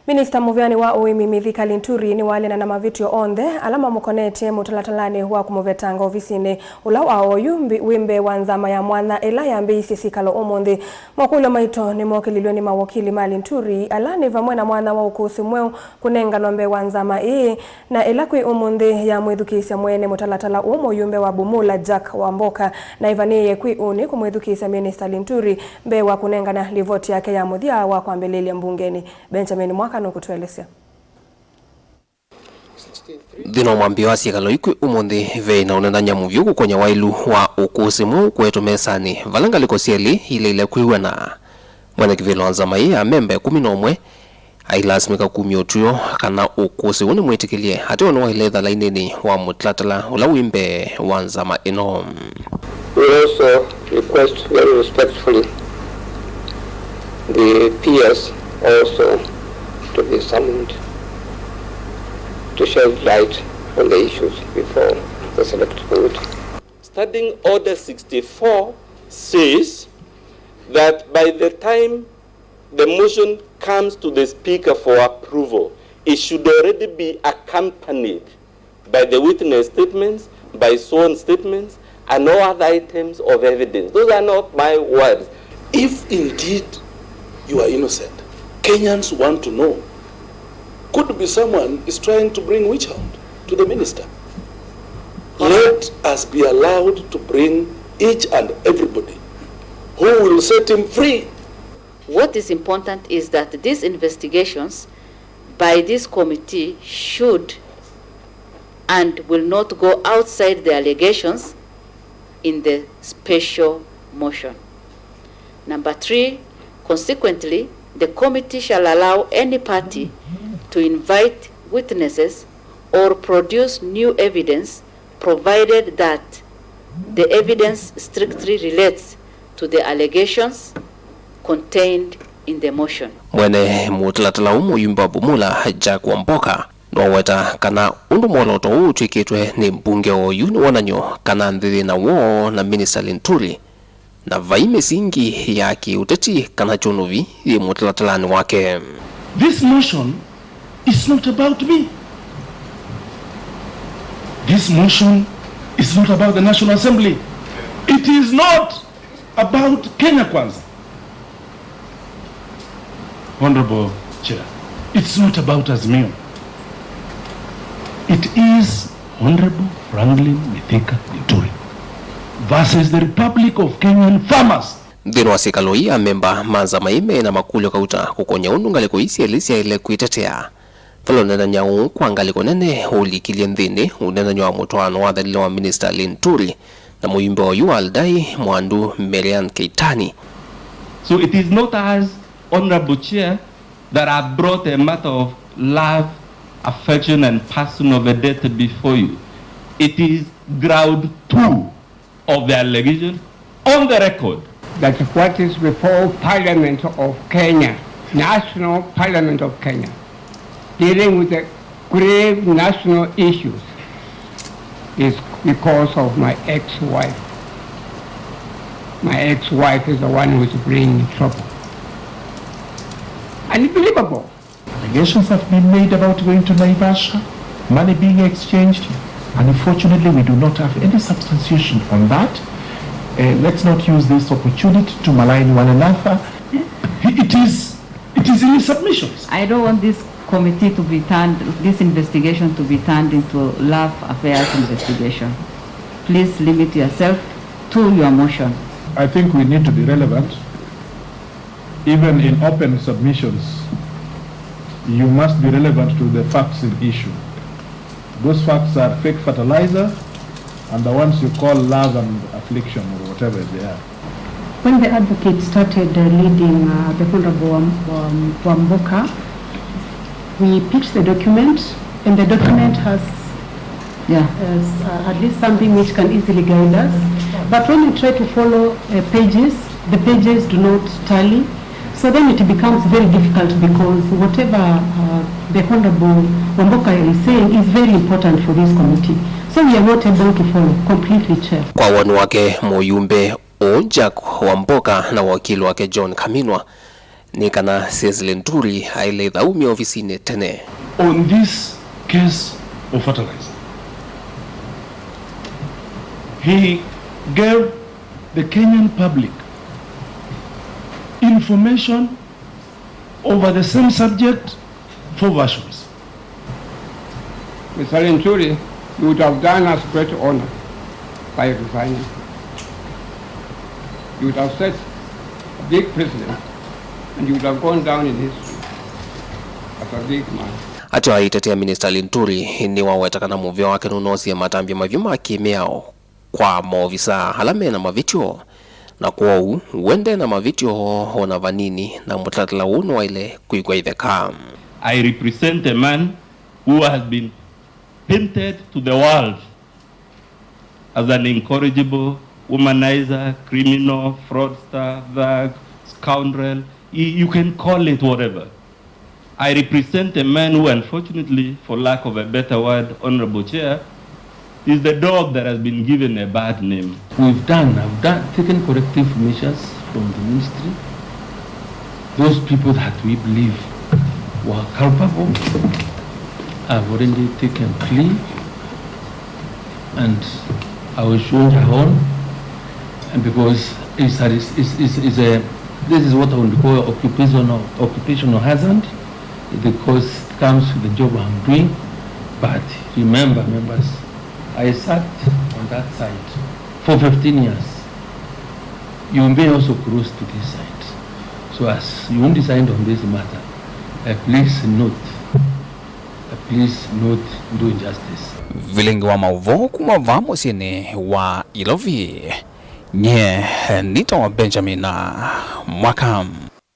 Minista Muviani wa Uimi Mithika Linturi niwaleana na Mavityo Onthe alama mukonete mutalatalani wa kumuvetanga uvisini ula wa ooyu wimbee wa nzama ya mwanya ila yambiisye syikalo umunthi mwakulo maito ni mokililwe ni mawakili ma Linturi alani vamwe na mwana wa ukusi mweu kunenga nombe wa nzama ii na ila kwi umunthi ya mwithukisya mwene mutalatala yumbe wa bumula Jack wa Mboka na ivaniye kwi uni kumwithukisya Minista Linturi mbe wa kunenga na livoti yake ya muthia wa kwambelelia mbungeni. Benjamin Mwaka nukutuelesya. Dhino mwambi wa syikalo ikwi umunthi ve na unendanya muvyu Kukon'Ya wailu wa ukusi mweu kwetu mesani valanga liko syeli ile kwiwana mwana kivilo wa nzama ii amemba 11 ailasimika kumya utuyo kana ukusi wuni mwitikilie hati wanu wailetha lainini wa mutalatala ula wimbee wa nzama ino. We also request very respectfully the peers also to be summoned to shed light on the issues before the select board. Standing Order 64 says that by the time the motion comes to the Speaker for approval, it should already be accompanied by the witness statements, by sworn statements, and all other items of evidence. Those are not my words. If indeed you are innocent, Kenyans want to know. Could be someone is trying to bring witch hunt to the minister. Let us be allowed to bring each and everybody who will set him free. What is important is that these investigations by this committee should and will not go outside the allegations in the special motion. Number 3, consequently, the committee shall allow any party to invite witnesses or produce new evidence provided that the evidence strictly relates to the allegations contained in the motion. Mwene mutalatala yumbe wa bumula Jack wa Mboka nwaweta kana undu mwoloto utwikitwe ni mbunge ooyu ni wonanyo kana nthithina na wo na Minista Linturi na vaime singi ya kiuteti kana chunuvi ye mutalatalani wake. This motion is not about me. This motion is not about the National Assembly. It is not about Kenya Kwanza. Honorable Chair, it's not about Azimio. It is Honorable Franklin Mithika Linturi versus the Republic of Kenyan farmers. Dhino wa syikalo ii amemba manzama ime na makulyo kauta Kukon'Ya undu ngaliko isi elisi ile kuitetea. Falo unendanya kwa ngaliko nene ulikilie nthini unendanya wa mutwano wa dhalilo wa Minista Linturi na muyumbe ooyu aldai mwandu Merian Keitani. So it is not as Honorable Chair that I brought a matter of love, affection and personal vendetta before you. It is ground 2 of the allegation on the record. That what is before Parliament of Kenya, National Parliament of Kenya, dealing with the grave national issues is because of my ex-wife. My ex-wife is the one who is bringing trouble. Unbelievable. Allegations have been made about going to Naivasha, money being exchanged, and unfortunately we do not have any substantiation on that. Let's not use this opportunity to malign one another. It is in his submissions. I don't want this committee to be turned, this investigation to be turned into love affairs investigation. Please limit yourself to your motion. I think we need to be relevant. Even in open submissions, you must be relevant to the facts in issue. Those facts are fake fertilizer and the ones you call love and affliction or whatever they are. When the advocate started leading the Honorable Mboka, we pitched the document, and the document has at least something which can easily guide us. But when we try to follow pages, the pages do not tally. So then it becomes very difficult because whatever the Honorable Mboka is saying is very important for this committee. So we are not able to follow completely, Chair. Kwa wanu wake muyumbe Jack wa Mboka na wakili wake John Kaminwa ni kana syesi Linturi aile dhaumi ofisini tene. On this case of fertilizer, he gave the Kenyan public information over the same subject, 4 versions. Mr. Linturi, you would have done us great honor by resigning. You would have set a big precedent, and you would have gone down in history as a big man. Ati aitetea Minista Linturi ni wawetakana muvyo wake nunosi ya matambia mavyuma kimiao kwa maofisa halame na Mavityo na kwa uende na Mavityo hona vanini na mutatala unu wa ile kuigwa itheka. I represent a man who has been painted to the world as an incorrigible womanizer, criminal, fraudster, thug, scoundrel. You can call it whatever. I represent a man who, unfortunately, for lack of a better word, Honorable Chair, is the dog that has been given a bad name. I've taken corrective measures from the ministry. Those people that we believe were culpable have already taken plea, and I was shown on, and because this is what I would call occupational hazard, because it comes with the job I'm doing. But remember, members, I sat on that side for 15 years. You may also cross to this side. So as you decide on this matter, please note do justice. Vilingi wa mauvo kumava musini wa Ilovi nye nito Benjamin Mwakam.